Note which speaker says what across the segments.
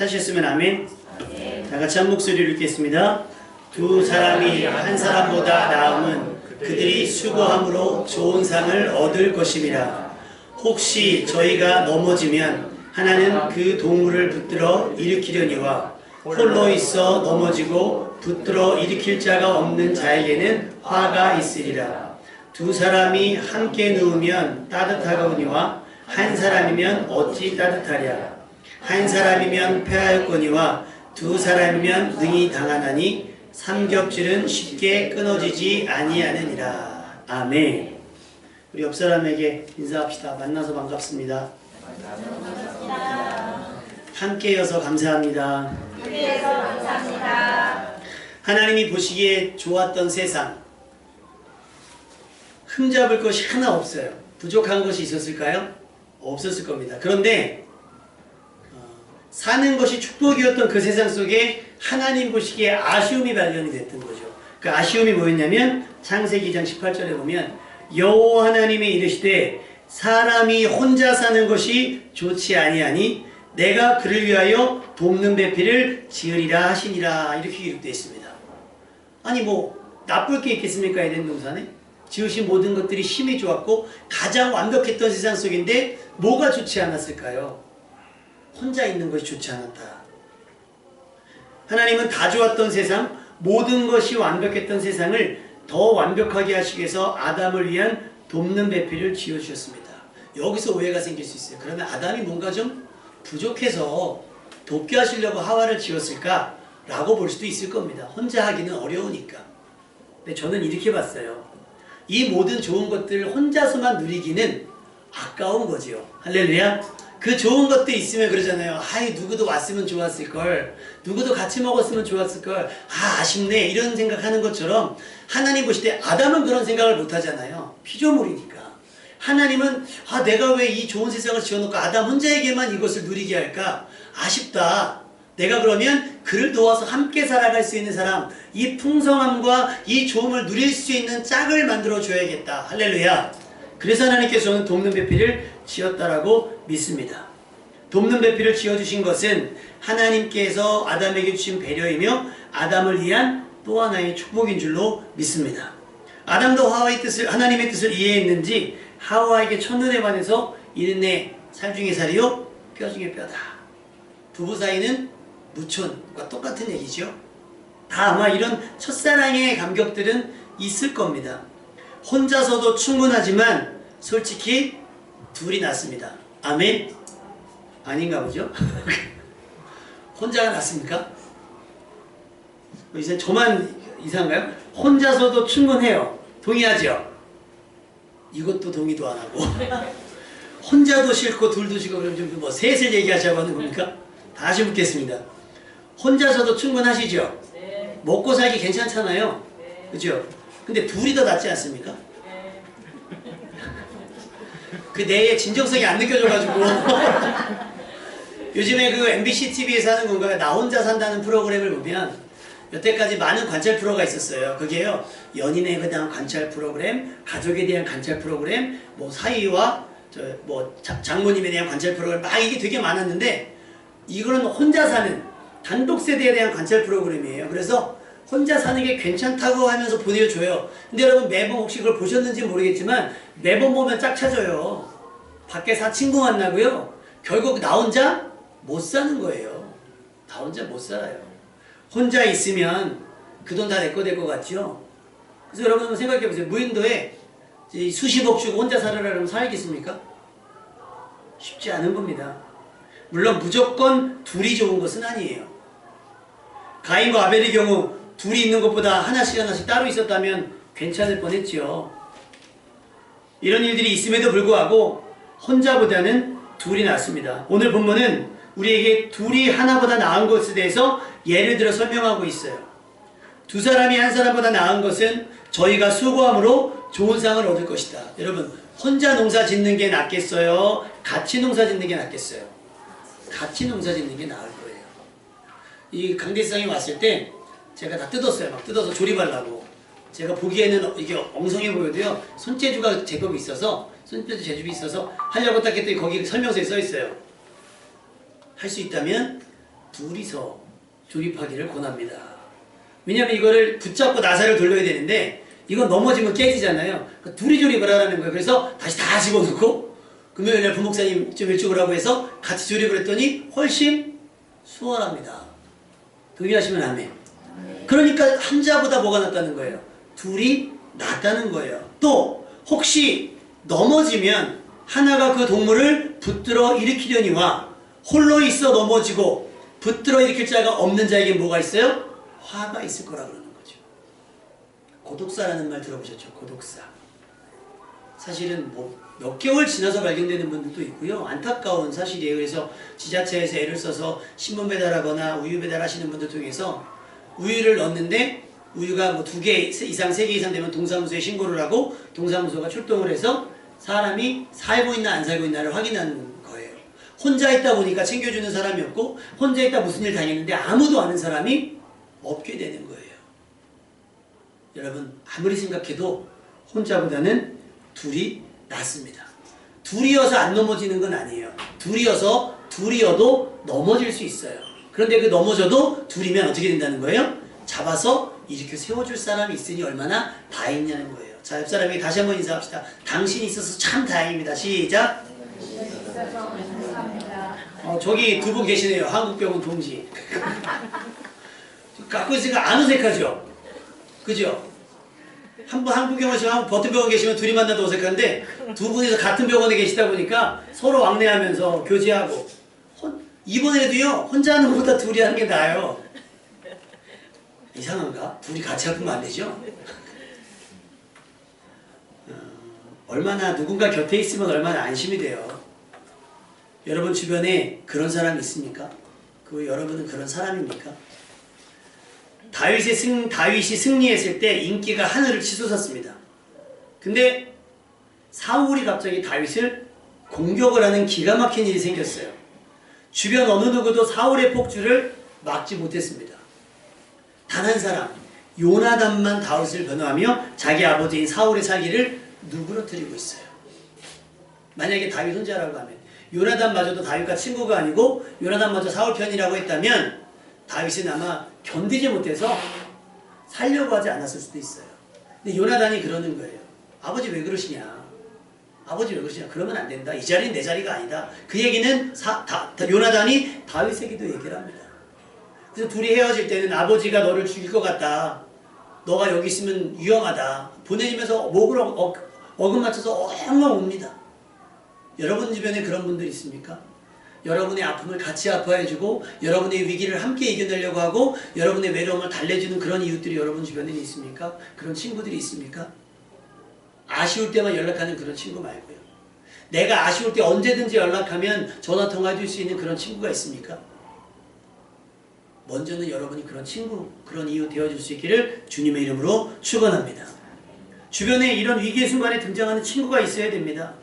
Speaker 1: 찾으셨으면 아멘. 다 같이 한 목소리로 읽겠습니다. 두 사람이 한 사람보다 나음은 그들이 수고함으로 좋은 상을 얻을 것임이라. 혹시 저희가 넘어지면 하나는 그 동물을 붙들어 일으키려니와 홀로 있어 넘어지고 붙들어 일으킬 자가 없는 자에게는 화가 있으리라. 두 사람이 함께 누우면 따뜻하거니와 한 사람이면 어찌 따뜻하랴. 한 사람이면 패하였거니와 두 사람이면 능히 당하나니 삼겹질은 쉽게 끊어지지 아니하느니라. 아멘. 우리 옆 사람에게 인사합시다. 만나서 반갑습니다. 함께여서 감사합니다.
Speaker 2: 함께해서 감사합니다.
Speaker 1: 하나님이 보시기에 좋았던 세상, 흠잡을 것이 하나 없어요. 부족한 것이 있었을까요? 없었을 겁니다. 그런데 사는 것이 축복이었던 그 세상 속에 하나님 보시기에 아쉬움이 발견이 됐던 거죠. 그 아쉬움이 뭐였냐면 창세기 2장 18절에 보면 여호와 하나님이 이르시되 사람이 혼자 사는 것이 좋지 아니하니 내가 그를 위하여 돕는 배필을 지으리라 하시니라. 이렇게 기록되어 있습니다. 아니 뭐 나쁠 게 있겠습니까? 에덴 동산에 지으신 모든 것들이 힘이 좋았고 가장 완벽했던 세상 속인데 뭐가 좋지 않았을까요? 혼자 있는 것이 좋지 않았다. 하나님은 다 좋았던 세상, 모든 것이 완벽했던 세상을 더 완벽하게 하시기 위해서 아담을 위한 돕는 배필을 지어주셨습니다. 여기서 오해가 생길 수 있어요. 그러면 아담이 뭔가 좀 부족해서 돕게 하시려고 하와를 지었을까? 라고 볼 수도 있을 겁니다. 혼자 하기는 어려우니까. 근데 저는 이렇게 봤어요. 이 모든 좋은 것들을 혼자서만 누리기는 아까운 거지요. 할렐루야. 그 좋은 것도 있으면 그러잖아요. 아이 누구도 왔으면 좋았을걸. 누구도 같이 먹었으면 좋았을걸. 아 아쉽네. 이런 생각하는 것처럼 하나님 보실 때 아담은 그런 생각을 못하잖아요. 피조물이니까. 하나님은 아 내가 왜 이 좋은 세상을 지어놓고 아담 혼자에게만 이것을 누리게 할까? 아쉽다. 내가 그러면 그를 도와서 함께 살아갈 수 있는 사람, 이 풍성함과 이 좋음을 누릴 수 있는 짝을 만들어 줘야겠다. 할렐루야. 그래서 하나님께서 저는 돕는 배필을 지었다라고 믿습니다. 돕는 배필을 지어주신 것은 하나님께서 아담에게 주신 배려이며 아담을 위한 또 하나의 축복인 줄로 믿습니다. 아담도 하와의 뜻을, 하나님의 뜻을 이해했는지 하와에게 첫눈에 반해서 이는 내 살 중에 살이요 뼈 중에 뼈다. 부부 사이는 무촌과 똑같은 얘기죠. 다 아마 이런 첫사랑의 감격들은 있을 겁니다. 혼자서도 충분하지만 솔직히 둘이 낫습니다. 아멘? 아닌가 보죠? 혼자가 낫습니까? 이제 저만 이상한가요? 혼자서도 충분해요. 동의하죠? 이것도 동의도 안 하고 혼자도 싫고 둘도 싫고 그럼 좀 뭐 셋을 얘기하자고 하는 겁니까? 다시 묻겠습니다. 혼자서도 충분하시죠?
Speaker 2: 네.
Speaker 1: 먹고 살기 괜찮잖아요.
Speaker 2: 네.
Speaker 1: 그죠? 근데 둘이 더 낫지 않습니까?
Speaker 2: 네.
Speaker 1: 그 내의 진정성이 안 느껴져가지고 요즘에 그 MBC TV에서 하는 건가요? 나 혼자 산다는 프로그램을 보면 여태까지 많은 관찰 프로가 있었어요. 그게요 연인에 대한 관찰 프로그램, 가족에 대한 관찰 프로그램, 뭐 사위와 장모님에 대한 관찰 프로그램 막 이게 되게 많았는데 이거는 혼자 사는 단독 세대에 대한 관찰 프로그램이에요. 그래서 혼자 사는 게 괜찮다고 하면서 보내줘요. 근데 여러분 매번 혹시 그걸 보셨는지 모르겠지만 매번 보면 짝 찾아요. 밖에 사친구 만나고요. 결국 나 혼자 못 사는 거예요. 나 혼자 못 살아요. 혼자 있으면 그 돈 다 내 거 될 것 같죠? 그래서 여러분 한번 생각해 보세요. 무인도에 수십억 주고 혼자 살아라 그러면 살겠습니까? 쉽지 않은 겁니다. 물론 무조건 둘이 좋은 것은 아니에요. 가인과 아벨의 경우 둘이 있는 것보다 하나씩 따로 있었다면 괜찮을 뻔했죠. 이런 일들이 있음에도 불구하고 혼자보다는 둘이 낫습니다. 오늘 본문은 우리에게 둘이 하나보다 나은 것에 대해서 예를 들어 설명하고 있어요. 두 사람이 한 사람보다 나은 것은 저희가 수고함으로 좋은 상을 얻을 것이다. 여러분 혼자 농사 짓는 게 낫겠어요? 같이 농사 짓는 게 낫겠어요? 같이 농사 짓는 게 나을 거예요. 이 강대상이 왔을 때 제가 다 뜯었어요. 막 뜯어서 조립하려고. 제가 보기에는 이게 엉성해 보여도요. 손재주가 제법 있어서 손재주 제법이 있어서 하려고 딱 했더니 거기 설명서에 써 있어요. 할 수 있다면 둘이서 조립하기를 권합니다. 왜냐하면 이거를 붙잡고 나사를 돌려야 되는데 이건 넘어지면 깨지잖아요. 그러니까 둘이 조립을 하라는 거예요. 그래서 다시 다 집어넣고 금요일날 부목사님 좀 일찍 오라고 해서 같이 조립을 했더니 훨씬 수월합니다. 동의하시면 아멘. 그러니까 한 자보다 뭐가 낫다는 거예요? 둘이 낫다는 거예요. 또 혹시 넘어지면 하나가 그 동물을 붙들어 일으키려니와 홀로 있어 넘어지고 붙들어 일으킬 자가 없는 자에게 뭐가 있어요? 화가 있을 거라 그러는 거죠. 고독사라는 말 들어보셨죠? 고독사. 사실은 뭐 몇 개월 지나서 발견되는 분들도 있고요. 안타까운 사실이에요. 그래서 지자체에서 애를 써서 신문 배달하거나 우유 배달하시는 분들 통해서 우유를 넣는데 우유가 뭐 2개 이상 3개 이상 되면 동사무소에 신고를 하고 동사무소가 출동을 해서 사람이 살고 있나 안 살고 있나를 확인하는 거예요. 혼자 있다 보니까 챙겨주는 사람이 없고 혼자 있다 무슨 일 당했는데 아무도 아는 사람이 없게 되는 거예요. 여러분 아무리 생각해도 혼자보다는 둘이 낫습니다. 둘이어서 안 넘어지는 건 아니에요. 둘이어도 넘어질 수 있어요. 그런데 그 넘어져도 둘이면 어떻게 된다는 거예요? 잡아서 이렇게 세워줄 사람이 있으니 얼마나 다행이냐는 거예요. 자, 옆 사람에게 다시 한번 인사합시다. 당신이 있어서 참 다행입니다. 시작. 저기 2분 계시네요. 한국병원 동지. 갖고 있으니까 안 어색하죠? 그죠? 한 분 한국병원 계시면 한 분 버튼병원 계시면 둘이 만나도 어색한데 두 분이서 같은 병원에 계시다 보니까 서로 왕래하면서 교제하고 이번에도요 혼자 하는 것보다 둘이 하는 게 나아요. 이상한가? 둘이 같이 아프면 안 되죠? 얼마나 누군가 곁에 있으면 얼마나 안심이 돼요. 여러분 주변에 그런 사람이 있습니까? 그 여러분은 그런 사람입니까? 다윗이 승리했을 때 인기가 하늘을 치솟았습니다. 근데 사울이 갑자기 다윗을 공격을 하는 기가 막힌 일이 생겼어요. 주변 어느 누구도 사울의 폭주를 막지 못했습니다. 단 한 사람 요나단만 다윗을 변호하며 자기 아버지인 사울의 살기를 누그러뜨리고 있어요. 만약에 다윗 혼자라고 하면 요나단마저도 다윗과 친구가 아니고 요나단마저 사울 편이라고 했다면 다윗은 아마 견디지 못해서 살려고 하지 않았을 수도 있어요. 근데 요나단이 그러는 거예요. 아버지 왜 그러시냐? 아버지 왜 그러시냐? 그러면 안 된다. 이 자리는 내 자리가 아니다. 그 얘기는 요나단이 다윗에게도 얘기를 합니다. 그래서 둘이 헤어질 때는 아버지가 너를 죽일 것 같다. 너가 여기 있으면 위험하다. 보내주면서 목을 어금 맞춰서 엉엉 옵니다. 여러분 주변에 그런 분들 있습니까? 여러분의 아픔을 같이 아파해주고 여러분의 위기를 함께 이겨내려고 하고 여러분의 외로움을 달래주는 그런 이웃들이 여러분 주변에 있습니까? 그런 친구들이 있습니까? 아쉬울 때만 연락하는 그런 친구 말고요. 내가 아쉬울 때 언제든지 연락하면 전화통화해 줄 수 있는 그런 친구가 있습니까? 먼저는 여러분이 그런 친구, 그런 이웃 되어줄 수 있기를 주님의 이름으로 축원합니다. 주변에 이런 위기의 순간에 등장하는 친구가 있어야 됩니다.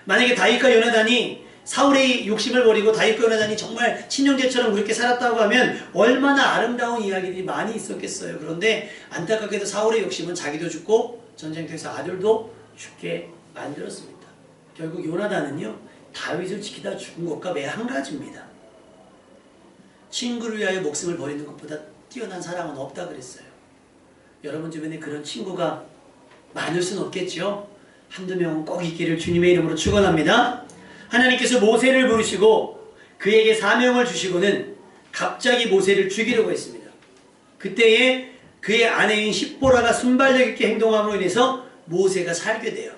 Speaker 1: 만약에 다윗과 요나단이 사울의 욕심을 버리고 다윗과 요나단이 정말 친형제처럼 그렇게 살았다고 하면 얼마나 아름다운 이야기들이 많이 있었겠어요. 그런데 안타깝게도 사울의 욕심은 자기도 죽고 전쟁터에서 아들도 죽게 만들었습니다. 결국 요나단은요 다윗을 지키다 죽은 것과 매 한 가지입니다. 친구를 위하여 목숨을 버리는 것보다 뛰어난 사랑은 없다 그랬어요. 여러분 주변에 그런 친구가 많을 수는 없겠죠. 한두 명은 꼭 있기를 주님의 이름으로 축원합니다. 하나님께서 모세를 부르시고 그에게 사명을 주시고는 갑자기 모세를 죽이려고 했습니다. 그때에 그의 아내인 십보라가 순발력 있게 행동함으로 인해서 모세가 살게 돼요.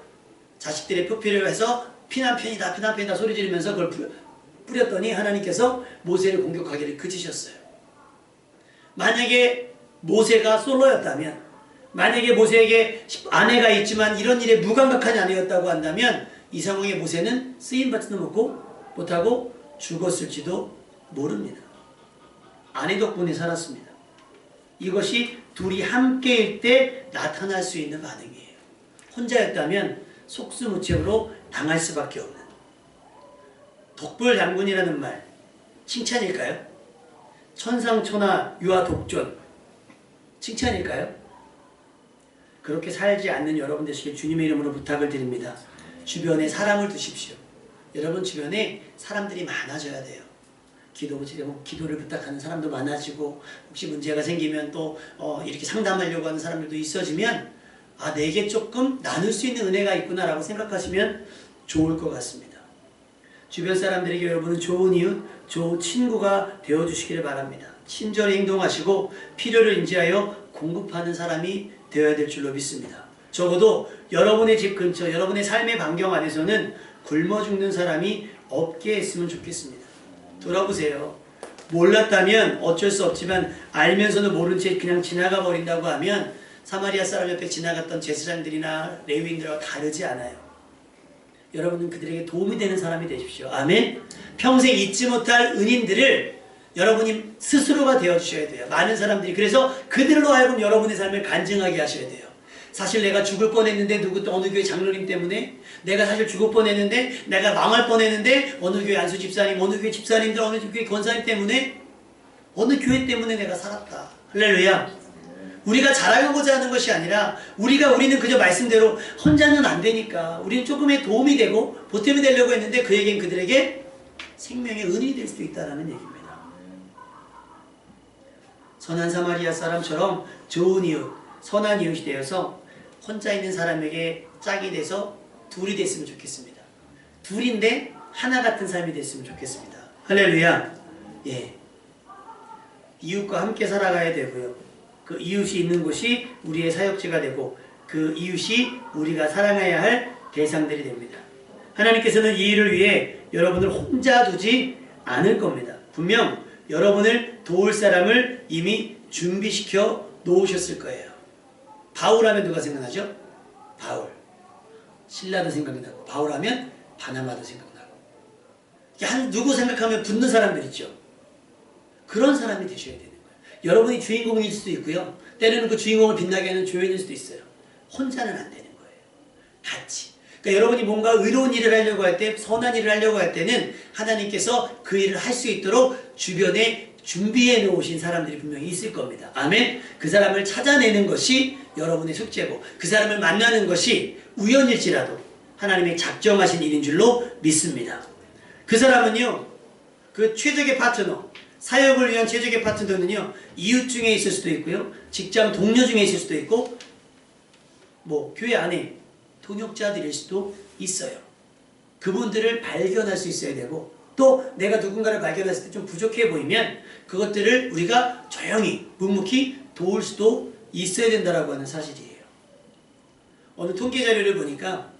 Speaker 1: 자식들의 표피를 해서 피난편이다 피난편이다 소리 지르면서 그걸 뿌렸더니 하나님께서 모세를 공격하기를 그치셨어요. 만약에 모세가 솔로였다면 만약에 모세에게 아내가 있지만 이런 일에 무감각한 아내였다고 한다면 이 상황에 모세는 쓰임받지도 못하고 죽었을지도 모릅니다. 아내 덕분에 살았습니다. 이것이 둘이 함께일 때 나타날 수 있는 반응이에요. 혼자였다면 속수무책으로 당할 수밖에 없는 독불장군이라는 말 칭찬일까요? 천상천하 유아독존 칭찬일까요? 그렇게 살지 않는 여러분 되시길 주님의 이름으로 부탁을 드립니다. 주변에 사람을 두십시오. 여러분 주변에 사람들이 많아져야 돼요. 기도를 부탁하는 사람도 많아지고 혹시 문제가 생기면 또 이렇게 상담하려고 하는 사람들도 있어지면 내게 조금 나눌 수 있는 은혜가 있구나라고 생각하시면 좋을 것 같습니다. 주변 사람들에게 여러분은 좋은 이웃, 좋은 친구가 되어주시기를 바랍니다. 친절히 행동하시고 필요를 인지하여 공급하는 사람이 되어야 될 줄로 믿습니다. 적어도 여러분의 집 근처, 여러분의 삶의 반경 안에서는 굶어 죽는 사람이 없게 했으면 좋겠습니다. 돌아보세요. 몰랐다면 어쩔 수 없지만 알면서도 모른 채 그냥 지나가 버린다고 하면 사마리아 사람 옆에 지나갔던 제사장들이나 레위인들과 다르지 않아요. 여러분은 그들에게 도움이 되는 사람이 되십시오. 아멘. 평생 잊지 못할 은인들을 여러분이 스스로가 되어주셔야 돼요. 많은 사람들이 그래서 그들로 하여금 여러분의 삶을 간증하게 하셔야 돼요. 사실 내가 죽을 뻔했는데 어느 교회 장로님 때문에, 내가 사실 죽을 뻔했는데, 내가 망할 뻔했는데 어느 교회 안수 집사님, 어느 교회 집사님들, 어느 교회 권사님 때문에, 어느 교회 때문에 내가 살았다. 할렐루야. 우리가 자랑하고자 하는 것이 아니라 우리는 그저 말씀대로 혼자는 안 되니까 우리는 조금의 도움이 되고 보탬이 되려고 했는데 그들에게 생명의 은인이 될 수도 있다는 얘기입니다. 선한 사마리아 사람처럼 좋은 이웃, 선한 이웃이 되어서 혼자 있는 사람에게 짝이 돼서 둘이 됐으면 좋겠습니다. 둘인데 하나 같은 삶이 됐으면 좋겠습니다. 할렐루야. 예. 이웃과 함께 살아가야 되고요. 그 이웃이 있는 곳이 우리의 사역지가 되고 그 이웃이 우리가 사랑해야 할 대상들이 됩니다. 하나님께서는 이 일을 위해 여러분을 혼자 두지 않을 겁니다. 분명 여러분을 도울 사람을 이미 준비시켜 놓으셨을 거예요. 바울 하면 누가 생각나죠? 바울. 신라도 생각나고, 바울 하면 바나바도 생각나고. 누구 생각하면 붙는 사람들 있죠. 그런 사람이 되셔야 되는 거예요. 여러분이 주인공일 수도 있고요. 때로는 그 주인공을 빛나게 하는 조연일 수도 있어요. 혼자는 안 되는 거예요. 같이. 그러니까 여러분이 뭔가 의로운 일을 하려고 할 때, 선한 일을 하려고 할 때는 하나님께서 그 일을 할 수 있도록 주변에 준비해 놓으신 사람들이 분명히 있을 겁니다. 아멘. 그 사람을 찾아내는 것이 여러분의 숙제고 그 사람을 만나는 것이 우연일지라도 하나님의 작정하신 일인 줄로 믿습니다. 그 사람은요, 그 최적의 파트너, 사역을 위한 최적의 파트너는요, 이웃 중에 있을 수도 있고요, 직장 동료 중에 있을 수도 있고, 교회 안에 동역자들일 수도 있어요. 그분들을 발견할 수 있어야 되고, 또 내가 누군가를 발견했을 때 좀 부족해 보이면 그것들을 우리가 조용히 묵묵히 도울 수도 있어야 된다라고 하는 사실이에요. 어느 통계 자료를 보니까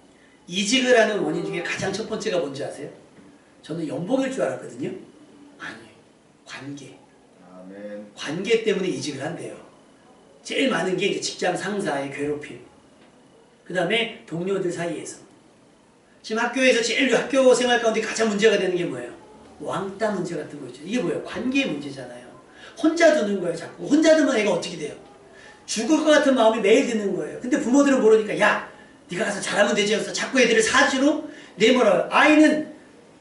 Speaker 1: 이직을 하는 원인 중에 가장 첫 번째가 뭔지 아세요? 저는 연봉일 줄 알았거든요. 아니에요. 관계.
Speaker 3: 아멘.
Speaker 1: 관계 때문에 이직을 한대요. 제일 많은 게 이제 직장 상사의 괴롭힘. 그 다음에 동료들 사이에서. 지금 학교에서 제일 학교 생활 가운데 가장 문제가 되는 게 뭐예요? 왕따 문제 같은 거 있죠. 이게 뭐예요? 관계 문제잖아요. 혼자 두는 거예요, 자꾸. 혼자 두면 애가 어떻게 돼요? 죽을 것 같은 마음이 매일 드는 거예요. 근데 부모들은 모르니까, 야, 네가 가서 잘하면 되지 해서 자꾸 애들을 사지로 내몰아요. 아이는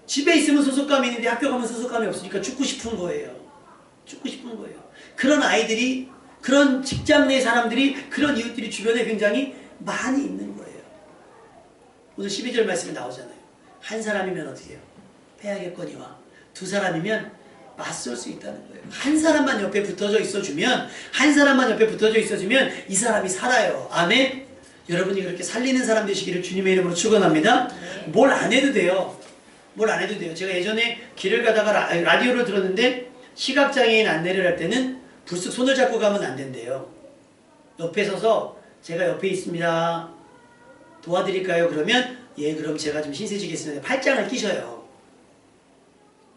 Speaker 1: 집에 있으면 소속감이 있는데 학교 가면 소속감이 없으니까 죽고 싶은 거예요. 죽고 싶은 거예요. 그런 아이들이, 그런 직장 내 사람들이, 그런 이웃들이 주변에 굉장히 많이 있는 거예요. 오늘 12절 말씀에 나오잖아요. 한 사람이면 어떻게 해요? 패하겠거니와 두 사람이면 맞설 수 있다는 거예요. 한 사람만 옆에 붙어져 있어주면, 한 사람만 옆에 붙어져 있어주면 이 사람이 살아요. 아멘? 여러분이 그렇게 살리는 사람 되시기를 주님의 이름으로 축원합니다. 뭘 안 해도 돼요. 뭘 안 해도 돼요. 제가 예전에 길을 가다가 라디오를 들었는데 시각장애인 안내를 할 때는 불쑥 손을 잡고 가면 안 된대요. 옆에 서서 제가 옆에 있습니다. 도와드릴까요? 그러면 예, 그럼 제가 좀 신세지겠습니다. 팔짱을 끼셔요.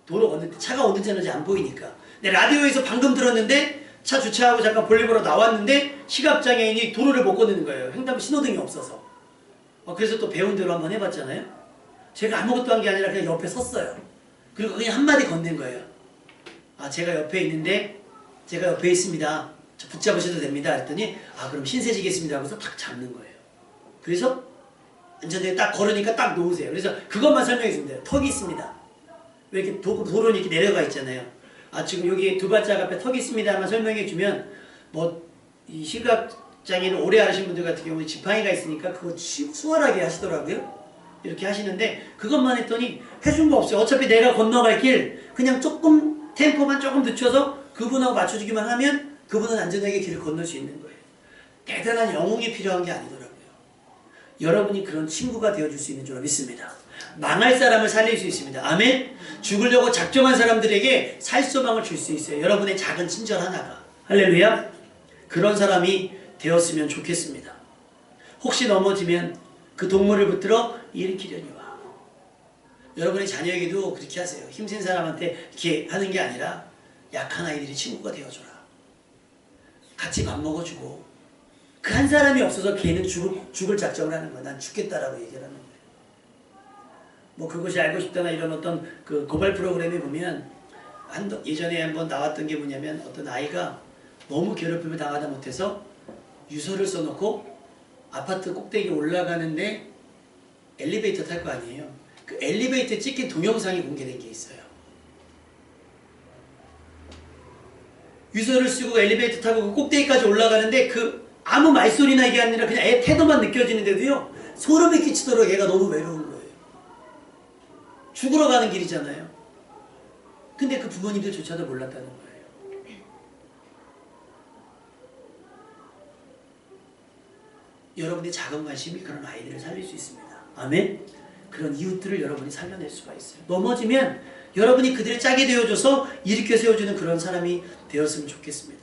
Speaker 1: 도로 건널 때 차가 오는지 안 오는지 안 보이니까. 근데 라디오에서 방금 들었는데 차 주차하고 잠깐 볼일 보러 나왔는데 시각장애인이 도로를 못 건너는 거예요. 횡단 신호등이 없어서. 그래서 또 배운 대로 한번 해봤잖아요. 제가 아무것도 한 게 아니라 그냥 옆에 섰어요. 그리고 그냥 한마디 건넨 거예요. 제가 옆에 있는데 제가 옆에 있습니다. 저 붙잡으셔도 됩니다. 했더니 그럼 신세지겠습니다 하고서 탁 잡는 거예요. 그래서 안전대에 딱 걸으니까 딱 놓으세요. 그래서 그것만 설명해 주면 돼요. 턱이 있습니다. 왜 이렇게 도로는 이렇게 내려가 있잖아요. 지금 여기 두 발짝 앞에 턱이 있습니다만 설명해 주면 이 시각장애를 오래 하신 분들 같은 경우는 지팡이가 있으니까 그거 수월하게 하시더라고요. 이렇게 하시는데 그것만 했더니 해준 거 없어요. 어차피 내가 건너갈 길 그냥 조금 템포만 조금 늦춰서 그분하고 맞춰주기만 하면 그분은 안전하게 길을 건널 수 있는 거예요. 대단한 영웅이 필요한 게 아니더라고요. 여러분이 그런 친구가 되어줄 수 있는 줄 믿습니다. 망할 사람을 살릴 수 있습니다. 아멘. 죽으려고 작정한 사람들에게 살소망을 줄 수 있어요. 여러분의 작은 친절 하나가. 할렐루야. 그런 사람이 되었으면 좋겠습니다. 혹시 넘어지면 그 동물을 붙들어 일으키려니와. 여러분의 자녀에게도 그렇게 하세요. 힘센 사람한테 이렇게 하는 게 아니라 약한 아이들이 친구가 되어줘라. 같이 밥 먹어주고 그 한 사람이 없어서 걔는 죽을 작정을 하는 거야. 난 죽겠다라고 얘기를 하는 거예요. 뭐 그것이 알고 싶다나 이런 어떤 그 고발 프로그램에 보면 예전에 한번 나왔던 게 뭐냐면 어떤 아이가 너무 괴롭힘을 당하다 못해서 유서를 써놓고 아파트 꼭대기에 올라가는데 엘리베이터 탈 거 아니에요. 그 엘리베이터에 찍힌 동영상이 공개된 게 있어요. 유서를 쓰고 엘리베이터 타고 그 꼭대기까지 올라가는데 그 아무 말소리나 이게 아니라 그냥 애 태도만 느껴지는데도요 소름이 끼치도록 애가 너무 외로운 거예요. 죽으러 가는 길이잖아요. 근데 그 부모님들조차도 몰랐다는 거예요. 여러분의 작은 관심이 그런 아이들을 살릴 수 있습니다. 아멘. 그런 이웃들을 여러분이 살려낼 수가 있어요. 넘어지면 여러분이 그들을 짜게 되어줘서 일으켜 세워주는 그런 사람이 되었으면 좋겠습니다.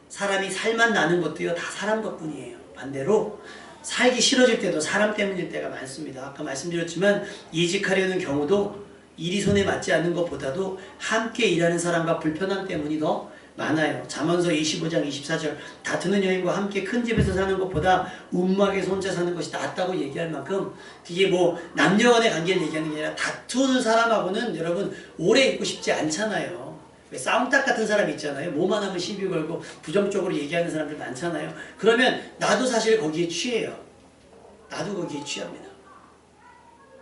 Speaker 1: 사람이 살만 나는 것도요 다 사람 덕분이에요. 반대로 살기 싫어질 때도 사람 때문일 때가 많습니다. 아까 말씀드렸지만 이직하려는 경우도 일이 손에 맞지 않는 것보다도 함께 일하는 사람과 불편함 때문이 더 많아요. 잠언서 25장 24절 다투는 여인과 함께 큰 집에서 사는 것보다 움막에서 혼자 사는 것이 낫다고 얘기할 만큼 그게 뭐 남녀간의 관계를 얘기하는 게 아니라 다투는 사람하고는 여러분 오래 있고 싶지 않잖아요. 왜 싸움닭 같은 사람 있잖아요. 뭐만 하면 시비 걸고 부정적으로 얘기하는 사람들 많잖아요. 그러면 나도 사실 거기에 취해요. 나도 거기에 취합니다.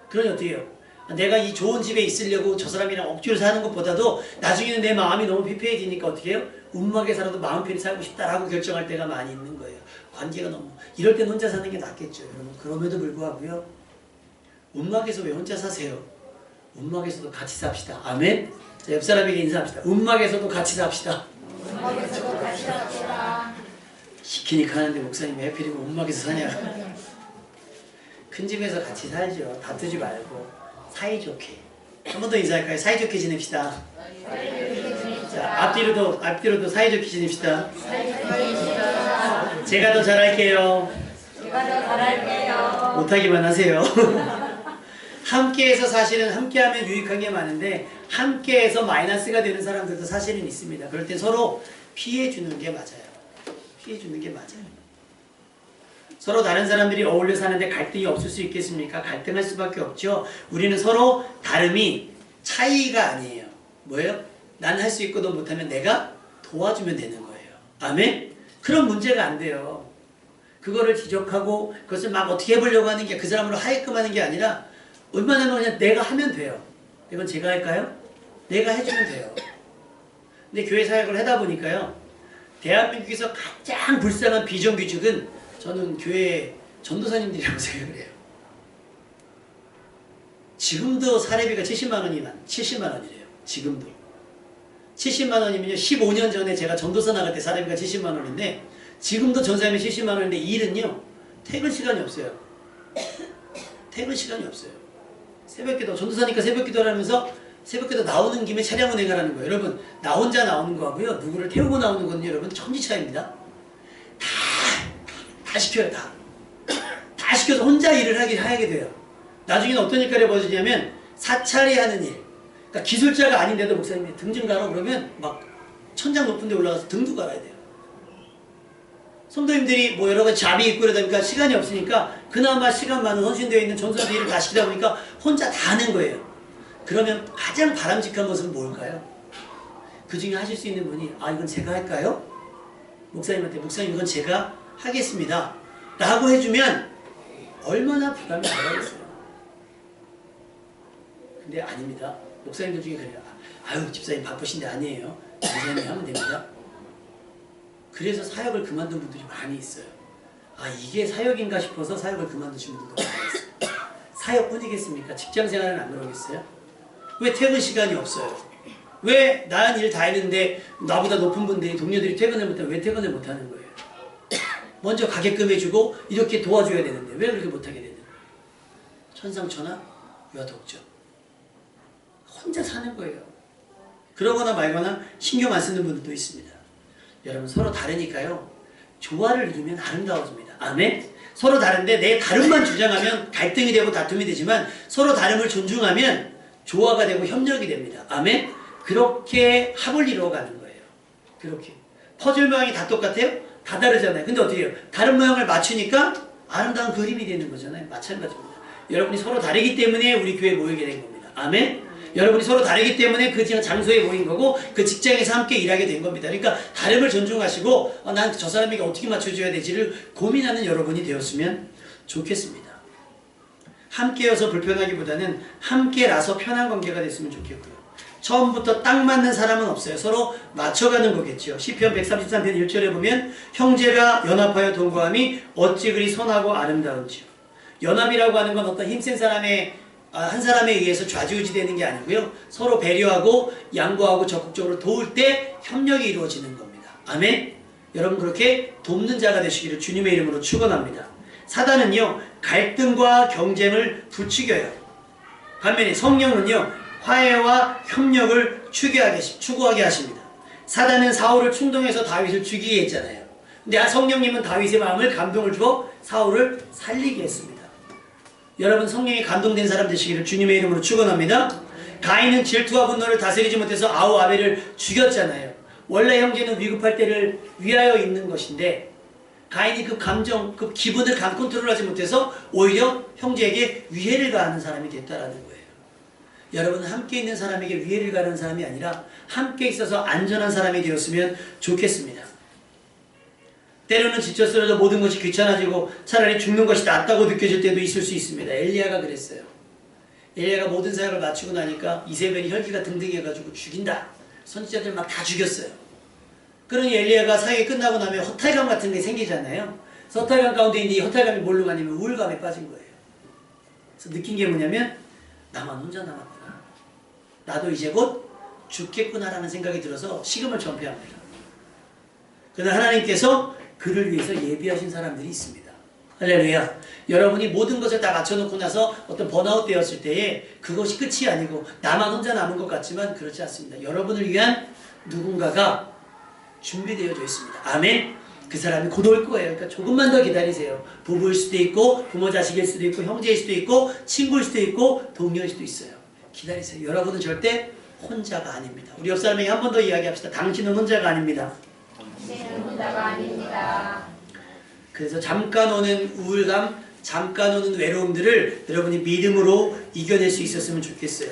Speaker 1: 그러니 어떻게 해요? 내가 이 좋은 집에 있으려고 저 사람이랑 억지로 사는 것보다도 나중에는 내 마음이 너무 피폐해지니까 어떻게 해요? 움막에 살아도 마음 편히 살고 싶다라고 결정할 때가 많이 있는 거예요. 관계가 너무 이럴 땐 혼자 사는 게 낫겠죠. 여러분 그럼에도 불구하고요. 움막에서 왜 혼자 사세요? 움막에서도 같이 삽시다. 아멘? 자, 옆 사람에게 인사합시다. 움막에서도 같이 삽시다.
Speaker 2: 움막에서도 같이 삽시다.
Speaker 1: 시키니까 하는데 목사님 왜 하필이면 움막에서 사냐. 큰 집에서 같이 살죠. 다투지 말고 사이좋게. 한 번 더 인사할까요? 사이좋게 지냅시다. 자, 앞뒤로도 사이좋게 지냅시다. 제가 더 잘할게요.
Speaker 2: 제가 더 잘할게요.
Speaker 1: 못하기만 하세요. 함께해서 사실은 함께하면 유익한 게 많은데 함께해서 마이너스가 되는 사람들도 사실은 있습니다. 그럴 때 서로 피해주는 게 맞아요. 피해주는 게 맞아요. 서로 다른 사람들이 어울려 사는데 갈등이 없을 수 있겠습니까? 갈등할 수밖에 없죠. 우리는 서로 다름이 차이가 아니에요. 뭐예요? 난 할 수 있고 너 못하면 내가 도와주면 되는 거예요. 아멘? 그런 문제가 안 돼요. 그거를 지적하고 그것을 막 어떻게 해보려고 하는 게 그 사람으로 하게끔 하는 게 아니라 얼마나 그냥 내가 하면 돼요. 이건 제가 할까요? 내가 해주면 돼요. 근데 교회 사역을 하다 보니까요. 대한민국에서 가장 불쌍한 비정규직은 저는 교회 전도사님들이라고 생각을 해요. 지금도 사례비가 70만 원이래요. 지금도. 70만 원이면요. 15년 전에 제가 전도사 나갈 때 사례비가 70만 원인데 지금도 전사님이 70만 원인데 일은요. 퇴근 시간이 없어요. 퇴근 시간이 없어요. 새벽기도 전도사니까 새벽기도를 하면서 새벽기도 나오는 김에 차량 운행을 하는 거예요. 여러분 나 혼자 나오는 거하고요. 누구를 태우고 나오는 거는 여러분 천지차이입니다. 다 시켜요. 다 시켜서 혼자 일을 하게 돼요. 나중에는 어떤 일까지 벌어지냐면 사찰이 하는 일. 그러니까 기술자가 아닌데도 목사님이 등 좀 갈아 그러면 막 천장 높은 데 올라가서 등도 갈아야 돼요. 성도님들이 뭐 여러 가지 잡이 있고 이러다 보니까 시간이 없으니까 그나마 시간 많은 헌신되어 있는 전도사들 일을 다 시키다 보니까 혼자 다 하는 거예요. 그러면 가장 바람직한 모습은 뭘까요? 그 중에 하실 수 있는 분이 이건 제가 할까요? 목사님한테 목사님 이건 제가 하겠습니다. 라고 해주면 얼마나 부담이 덜하겠어요. 근데 아닙니다. 목사님들 중에 그래요. 아유 집사님 바쁘신데 아니에요. 집사님이 하면 됩니다. 그래서 사역을 그만둔 분들이 많이 있어요. 이게 사역인가 싶어서 사역을 그만두신 분들도 많이 있어요. 사역뿐이겠습니까? 직장생활은 안 그러겠어요? 왜 퇴근 시간이 없어요? 왜 나은 일 다 했는데 나보다 높은 분들이 동료들이 퇴근을 못하면 왜 퇴근을 못하는 거예요? 먼저 가게끔 해주고 이렇게 도와줘야 되는데 왜 그렇게 못하게 되는 거예요? 천상천하 유아독전. 혼자 사는 거예요. 그러거나 말거나 신경 안 쓰는 분들도 있습니다. 여러분 서로 다르니까요. 조화를 이루면 아름다워집니다. 아멘? 서로 다른데 내 다름만 주장하면 갈등이 되고 다툼이 되지만 서로 다름을 존중하면 조화가 되고 협력이 됩니다. 아멘? 그렇게 합을 이루어가는 거예요. 그렇게. 퍼즐 모양이 다 똑같아요? 다 다르잖아요. 근데 어떻게 해요? 다른 모양을 맞추니까 아름다운 그림이 되는 거잖아요. 마찬가지입니다. 여러분이 서로 다르기 때문에 우리 교회에 모이게 된 겁니다. 아멘? 여러분이 서로 다르기 때문에 그 장소에 모인 거고 그 직장에서 함께 일하게 된 겁니다. 그러니까 다름을 존중하시고 난 저 사람에게 어떻게 맞춰줘야 되지를 고민하는 여러분이 되었으면 좋겠습니다. 함께여서 불편하기보다는 함께라서 편한 관계가 됐으면 좋겠고요. 처음부터 딱 맞는 사람은 없어요. 서로 맞춰가는 거겠죠. 시편 133편 1절에 보면 형제가 연합하여 동거함이 어찌 그리 선하고 아름다운지요. 연합이라고 하는 건 어떤 힘센 사람의 한 사람에 의해서 좌지우지 되는 게 아니고요. 서로 배려하고 양보하고 적극적으로 도울 때 협력이 이루어지는 겁니다. 아멘? 여러분 그렇게 돕는 자가 되시기를 주님의 이름으로 축원합니다. 사단은요. 갈등과 경쟁을 부추겨요. 반면에 성령은요. 화해와 협력을 추구하게 하십니다. 사단은 사울을 충동해서 다윗을 죽이게 했잖아요. 근데 성령님은 다윗의 마음을 감동을 주어 사울을 살리게 했습니다. 여러분 성령에 감동된 사람 되시기를 주님의 이름으로 축원합니다. 가인은 질투와 분노를 다스리지 못해서 아우 아벨을 죽였잖아요. 원래 형제는 위급할 때를 위하여 있는 것인데 가인이 그 감정, 그 기분을 컨트롤하지 못해서 오히려 형제에게 위해를 가하는 사람이 됐다라는 거예요. 여러분은 함께 있는 사람에게 위해를 가하는 사람이 아니라 함께 있어서 안전한 사람이 되었으면 좋겠습니다. 때로는 지쳐 쓰러져 모든 것이 귀찮아지고 차라리 죽는 것이 낫다고 느껴질 때도 있을 수 있습니다. 엘리야가 그랬어요. 엘리야가 모든 사역을 마치고 나니까 이세벨이 혈기가 등등해가지고 죽인다. 선지자들 막 다 죽였어요. 그러니 엘리야가 사역이 끝나고 나면 허탈감 같은 게 생기잖아요. 그래서 허탈감 가운데 있는 이 허탈감이 뭘로 가냐면 우울감에 빠진 거예요. 그래서 느낀 게 뭐냐면 나만 혼자 남았구나. 나도 이제 곧 죽겠구나라는 생각이 들어서 식음을 전폐합니다. 그러나 하나님께서 그를 위해서 예비하신 사람들이 있습니다. 할렐루야. 여러분이 모든 것을 다 맞춰놓고 나서 어떤 번아웃 되었을 때에 그것이 끝이 아니고 나만 혼자 남은 것 같지만 그렇지 않습니다. 여러분을 위한 누군가가 준비되어져 있습니다. 아멘. 그 사람이 곧 올 거예요. 그러니까 조금만 더 기다리세요. 부부일 수도 있고 부모 자식일 수도 있고 형제일 수도 있고 친구일 수도 있고 동료일 수도 있어요. 기다리세요. 여러분은 절대 혼자가 아닙니다. 우리 옆 사람에게 한 번 더 이야기합시다. 당신은 혼자가 아닙니다.
Speaker 2: 당신은 혼자가 아닙니다.
Speaker 1: 그래서 잠깐 오는 우울감, 잠깐 오는 외로움들을 여러분이 믿음으로 이겨낼 수 있었으면 좋겠어요.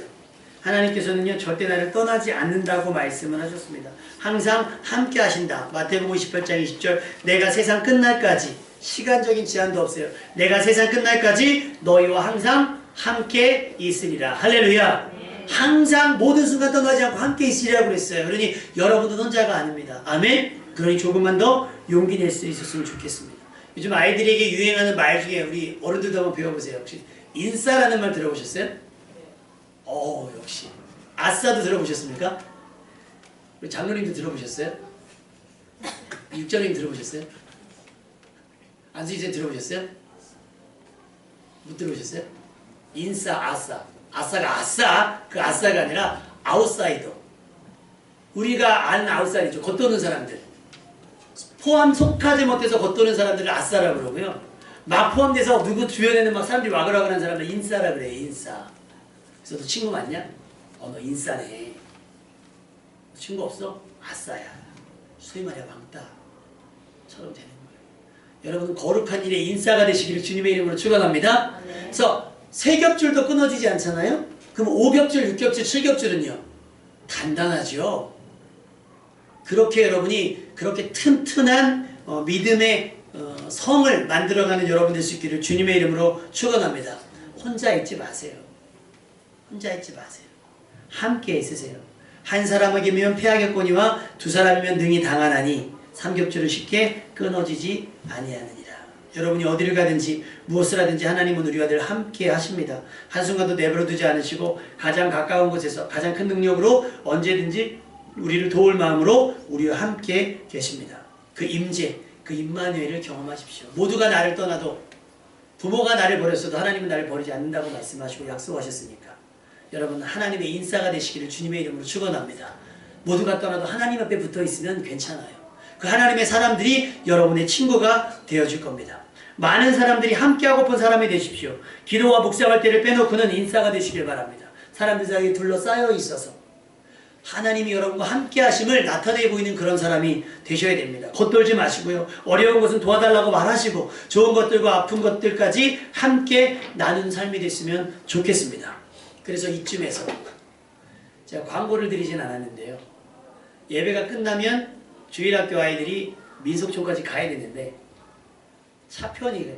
Speaker 1: 하나님께서는요 절대 나를 떠나지 않는다고 말씀을 하셨습니다. 항상 함께 하신다. 마태복음 28장 20절 내가 세상 끝날까지 시간적인 제한도 없어요. 내가 세상 끝날까지 너희와 항상 함께 있으리라. 할렐루야. 네. 항상 모든 순간 떠나지 않고 함께 있으리라고 그랬어요. 그러니 여러분도 혼자가 아닙니다. 아멘. 그러니 조금만 더 용기 낼 수 있었으면 좋겠습니다. 요즘 아이들에게 유행하는 말 중에 우리 어른들도 한번 배워보세요. 혹시 인싸라는 말 들어보셨어요? 역시 아싸도 들어보셨습니까? 우리 장로님도 들어보셨어요? 육장님 들어보셨어요? 안수희쌤 들어보셨어요? 못 들어보셨어요? 인싸, 아싸. 아싸가 아싸, 그 아싸가 아니라 아웃사이더. 우리가 아는 아웃사이더죠. 겉도는 사람들. 속하지 못해서 겉도는 사람들을 아싸라고 그러고요. 막 포함돼서 누구 주변에는 막 사람들이 와그라고 하는 사람들 인싸라 그래. 인싸. 그래서 너 친구 맞냐? 너 인싸네. 친구 없어? 아싸야. 소위 말해 왕따처럼 되는 거예요. 여러분은 거룩한 일에 인싸가 되시기를 주님의 이름으로 축원합니다.
Speaker 2: 네.
Speaker 1: 그래서 세 겹줄도 끊어지지 않잖아요? 그럼 5겹줄, 6겹줄, 7겹줄은요? 단단하죠? 그렇게 여러분이 그렇게 튼튼한 믿음의 성을 만들어가는 여러분 될 수 있기를 주님의 이름으로 축원합니다. 혼자 있지 마세요. 혼자 있지 마세요. 함께 있으세요. 한 사람에게면 패하겠거니와 두 사람이면 능히 당하나니 삼겹줄은 쉽게 끊어지지 아니하느니라. 여러분이 어디를 가든지 무엇을 하든지 하나님은 우리와 늘 함께 하십니다. 한순간도 내버려두지 않으시고 가장 가까운 곳에서 가장 큰 능력으로 언제든지 우리를 도울 마음으로 우리와 함께 계십니다. 그 임재, 그 임마누엘을 경험하십시오. 모두가 나를 떠나도, 부모가 나를 버렸어도 하나님은 나를 버리지 않는다고 말씀하시고 약속하셨으니까 여러분 하나님의 인싸가 되시기를 주님의 이름으로 축원합니다. 모두가 떠나도 하나님 앞에 붙어 있으면 괜찮아요. 그 하나님의 사람들이 여러분의 친구가 되어줄 겁니다. 많은 사람들이 함께하고픈 사람이 되십시오. 기도와 묵상할 때를 빼놓고는 인싸가 되시길 바랍니다. 사람들 사이에 둘러싸여 있어서 하나님이 여러분과 함께 하심을 나타내 보이는 그런 사람이 되셔야 됩니다. 겉돌지 마시고요. 어려운 것은 도와달라고 말하시고 좋은 것들과 아픈 것들까지 함께 나눈 삶이 됐으면 좋겠습니다. 그래서 이쯤에서 제가 광고를 드리진 않았는데요. 예배가 끝나면 주일학교 아이들이 민속촌까지 가야 되는데 차편이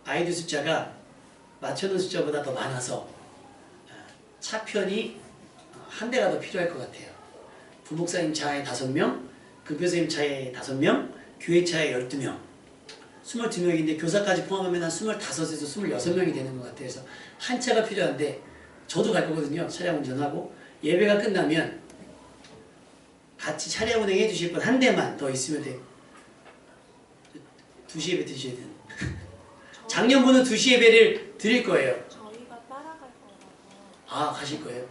Speaker 1: 아이들 숫자가 맞춰놓은 숫자보다 더 많아서 차편이 한 대가 더 필요할 것 같아요. 부목사님 차에 5명, 금표사님 차에 5명, 교회 차에 12명 22명인데 교사까지 포함하면 한 25에서 26명이 되는 것 같아요. 그래서 한 차가 필요한데 저도 갈 거거든요. 차량 운전하고 예배가 끝나면 같이 차량 운행해 주실 분 한 대만 더 있으면 돼요. 2시 예배 드셔야 돼요. 작년부는 2시 예배를 드릴 거예요.
Speaker 2: 저희가 따라갈 거라서.
Speaker 1: 아, 가실 거예요?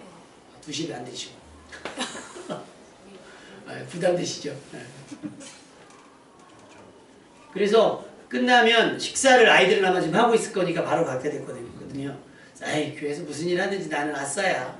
Speaker 1: 2시 예배 안 드시고. 부담되시죠? 그래서 끝나면 식사를 아이들은 아마 지금 하고 있을 거니까 바로 가게 됐거든요. 아이, 교회에서 무슨 일 하는지 나는 아싸야.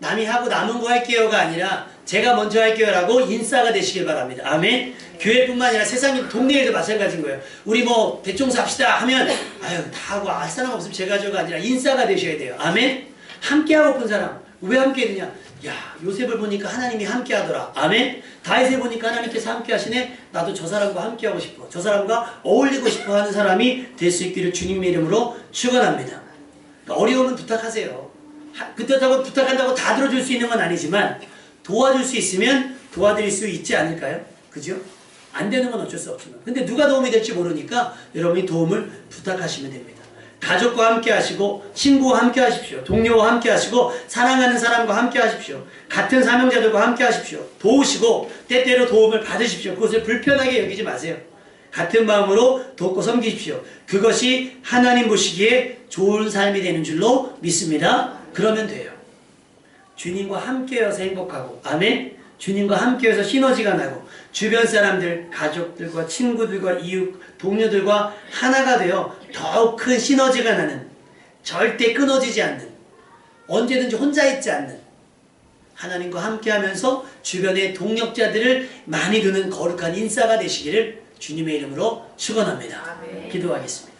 Speaker 1: 남이 하고 남은 거 할게요가 아니라 제가 먼저 할게요라고 인싸가 되시길 바랍니다. 아멘. 교회뿐만 아니라 세상의 동네 일도 마찬가지인 거예요. 우리 뭐 대청소 합시다 하면 아유 다 하고 할 사람 없으면 제가저가 아니라 인싸가 되셔야 돼요. 아멘. 함께 하고픈 사람. 왜 함께 되냐? 야, 요셉을 보니까 하나님이 함께 하더라. 아멘. 다윗을 보니까 하나님께서 함께 하시네. 나도 저 사람과 함께 하고 싶어. 저 사람과 어울리고 싶어 하는 사람이 될 수 있기를 주님의 이름으로 축원합니다. 그러니까 어려우면 부탁하세요. 그렇다고 부탁한다고 다 들어줄 수 있는 건 아니지만 도와줄 수 있으면 도와드릴 수 있지 않을까요? 그죠? 안 되는 건 어쩔 수 없지만 근데 누가 도움이 될지 모르니까 여러분이 도움을 부탁하시면 됩니다. 가족과 함께 하시고 친구와 함께 하십시오. 동료와 함께 하시고 사랑하는 사람과 함께 하십시오. 같은 사명자들과 함께 하십시오. 도우시고 때때로 도움을 받으십시오. 그것을 불편하게 여기지 마세요. 같은 마음으로 돕고 섬기십시오. 그것이 하나님 보시기에 좋은 삶이 되는 줄로 믿습니다. 그러면 돼요. 주님과 함께여서 행복하고 아멘. 주님과 함께여서 시너지가 나고 주변 사람들, 가족들과 친구들과 이웃, 동료들과 하나가 되어 더욱 큰 시너지가 나는 절대 끊어지지 않는 언제든지 혼자 있지 않는 하나님과 함께하면서 주변의 동력자들을 많이 두는 거룩한 인싸가 되시기를 주님의 이름으로 축원합니다. 기도하겠습니다.